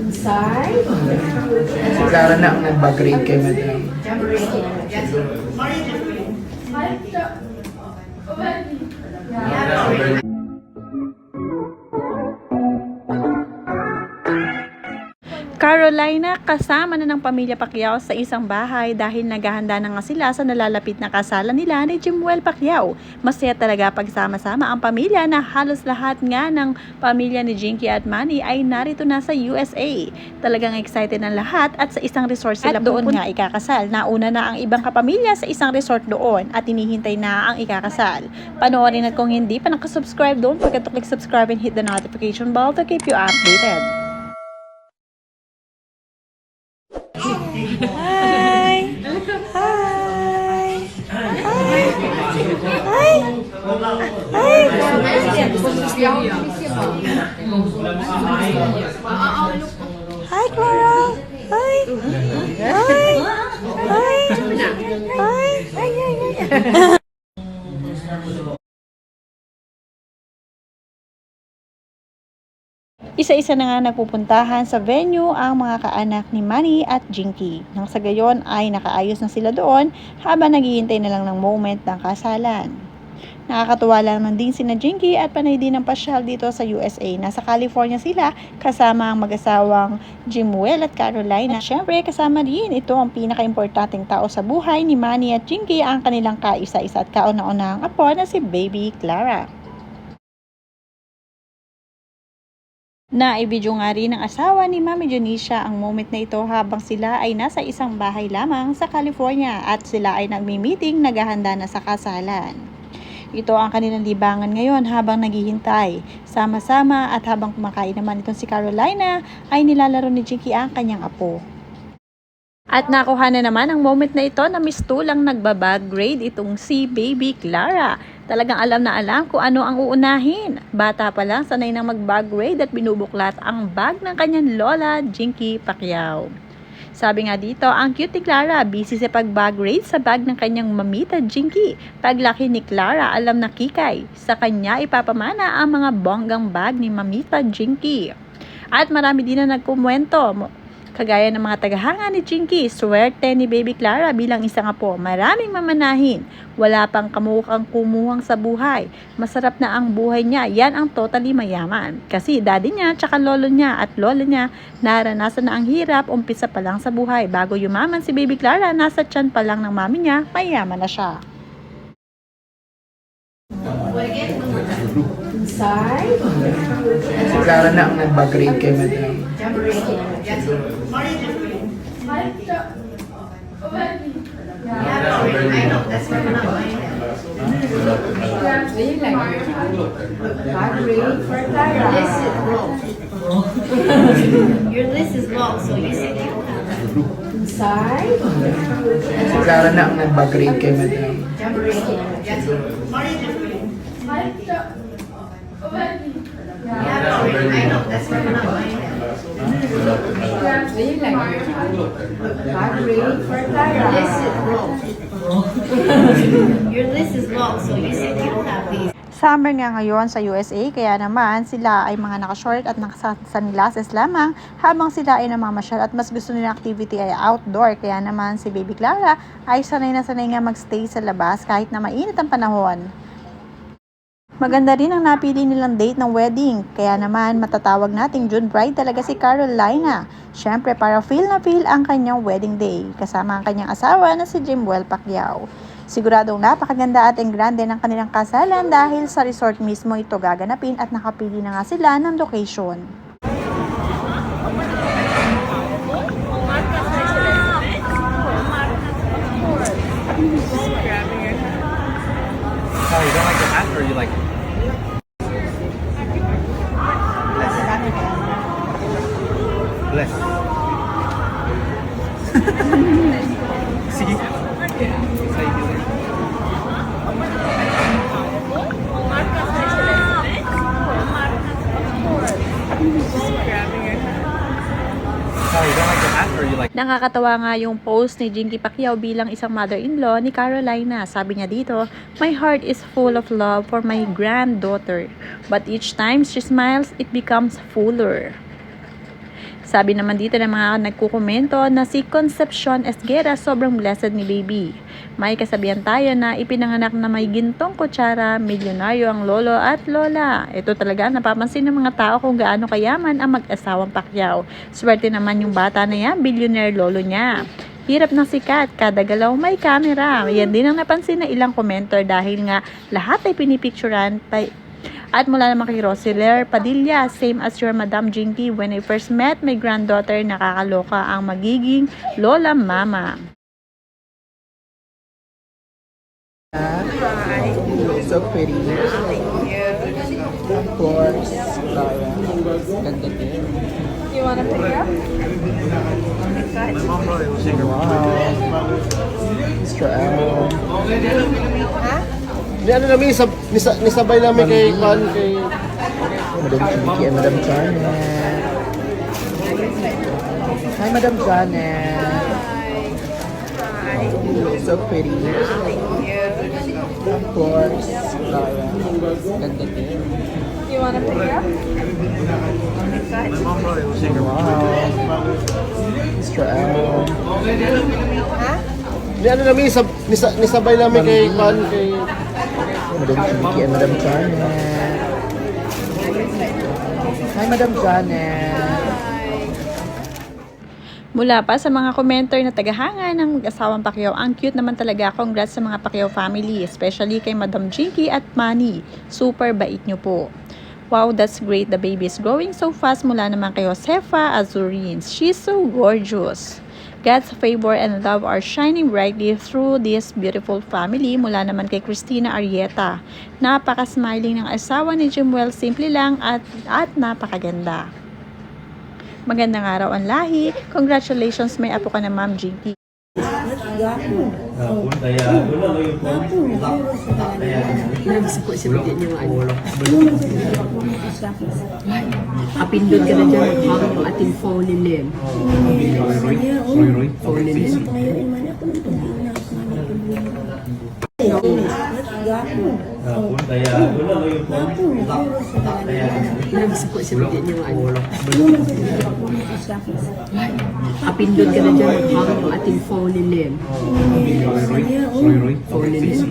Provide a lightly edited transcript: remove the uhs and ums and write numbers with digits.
Inside? Si Clara na ang nag-grade kay Madam. Carolina kasama na ng pamilya Pacquiao sa isang bahay dahil naghahanda na nga sila sa nalalapit na kasalan nila ni Jimuel Pacquiao. Masaya talaga pagsama-sama ang pamilya na halos lahat nga ng pamilya ni Jinky at Manny ay narito na sa USA. Talagang excited ng lahat at sa isang resort sila doon nga ikakasal. Nauna na ang ibang kapamilya sa isang resort doon at hinihintay na ang ikakasal. Panoorin at kung hindi pa nakasubscribe, don't forget to click subscribe and hit the notification bell to keep you updated. Hi! Hi! Hi, Clara! Hi! Hi! Hi! Isa-isa na nga nagpupuntahan sa venue ang mga kaanak ni Manny at Jinky. Nang sa gayon ay nakaayos na sila doon habang naghihintay na lang ng moment ng kasalan. Nakakatuwa lang din sina Jinky at panay din ng pasyal dito sa USA. Nasa California sila kasama ang mag-asawang Jimuel at Carolina. At syempre kasama din ito ang pinaka-importanting tao sa buhay ni Manny at Jinky, ang kanilang kaisa-isa at kauna-unahang apo na si Baby Clara. Naibidyo nga rin ng asawa ni Mami Jonicia ang moment na ito habang sila ay nasa isang bahay lamang sa California at sila ay nagmi-meeting, naghahanda na sa kasalan. Ito ang kanilang libangan ngayon habang naghihintay. Sama-sama at habang kumakain naman itong si Carolina ay nilalaro ni Jinky ang kanyang apo. At nakuha na naman ang moment na ito na mistulang nagbabag grade itong si Baby Clara. Talagang alam na alam kung ano ang uunahin. Bata pa lang sanay nang mag-bag grade at binubuklat ang bag ng kanyang lola Jinky Pacquiao. Sabi nga dito, ang cute ni Clara, busy sa pag-bag grade sa bag ng kanyang mamita Jinky. Paglaki ni Clara, alam na kikay. Sa kanya ipapamana ang mga bonggang bag ni mamita Jinky. At marami din na nagkumwento. Kagaya ng mga tagahanga ni Jinky, swerte ni Baby Clara bilang isang apo. Maraming mamanahin. Wala pang kamukhang kumuhang sa buhay. Masarap na ang buhay niya. Yan ang totally mayaman. Kasi daddy niya, tsaka lolo niya at lola niya, naranasan na ang hirap, umpisa pa lang sa buhay. Bago yumaman si Baby Clara, nasa tiyan pa lang ng mami niya, mayaman na siya. Inside? Si Clara na ang nag-grade kay Madam. Your list is long, so you said you don't have that. Inside? Si Clara na ang nag-grade kay Madam. Your list is long, so you said you don't have these. Summer nga ngayon sa USA, kaya naman sila ay mga naka-short at naka-sunglasses lamang habang sila ay namamasyal at mas gusto nila activity ay outdoor. Kaya naman si Baby Clara ay sanay na sanay nga magstay sa labas kahit na mainit ang panahon. Maganda rin ang napili nilang date ng wedding, kaya naman matatawag nating June bride talaga si Carolina. Syempre para feel na feel ang kanyang wedding day, kasama ang kanyang asawa na si Jimuel Pacquiao. Siguradong napakaganda at engrande ng kanilang kasalan dahil sa resort mismo ito gaganapin at nakapili na nga sila ng location. Oh, you don't like the hat or you like it? Bless. Sige. Oh, you don't like the hat or you like it? Nakakatawa nga yung post ni Jinky Pacquiao bilang isang mother-in-law ni Carolina. Sabi niya dito, "My heart is full of love for my granddaughter, but each time she smiles, it becomes fuller." Sabi naman dito ng mga nagkukomento na si Concepcion Esguera sobrang blessed ni baby. May kasabihan tayo na ipinanganak na may gintong kutsara, milyonaryo ang lolo at lola. Ito talaga napapansin ng mga tao kung gaano kayaman ang mag-asawang Pacquiao. Swerte naman yung bata na yan, billionaire lolo niya. Hirap ng sikat, kada galaw may camera. Yan din ang napansin na ilang commenter dahil nga lahat ay pinipicturan pa. At mula naman kay Rosiler Padilla, same as your Madam Jinky, when I first met my granddaughter, nakakaloka ang magiging lola mama. So pretty. Of course, Laura. Ganda din. You wanna pick up? My mom probably will sing her. Wow. Mr. Al. Ni ano namin, nisabay namin kay kay Madam Jinky and Madam Janet. Hi, Madam Janet. Hi. So pretty. Of course, Laura. Ganda din. You wanna pick up? My mom probably will sing her. Wow. Mr. Al. Ni ano namin, nisabay namin kay kay Madam Jinky and Madam Janet. Hi, Madam Janet. Mula pa sa mga commenter na tagahanga ng mag-asawang Pacquiao, ang cute naman talaga. Congrats sa mga Pacquiao family, especially kay Madam Jinky at Manny. Super bait nyo po. Wow, that's great. The baby is growing so fast. Mula naman kay Josefa Azurins. She's so gorgeous. God's favor and love are shining brightly through this beautiful family. Mula naman kay Christina Arieta. Napaka-smiling ng asawa ni Jimuel. Simple lang at napakaganda. Magandang araw ang lahi. Congratulations, may apo ka na, Ma'am Jinky. Apindot ka na dyan, hawak ang ating phone nilin. Phone nilin. Nagsiko siya din yung ano. Apindot ka na dyan, hawak ang ating phone nilin. Phone nilin.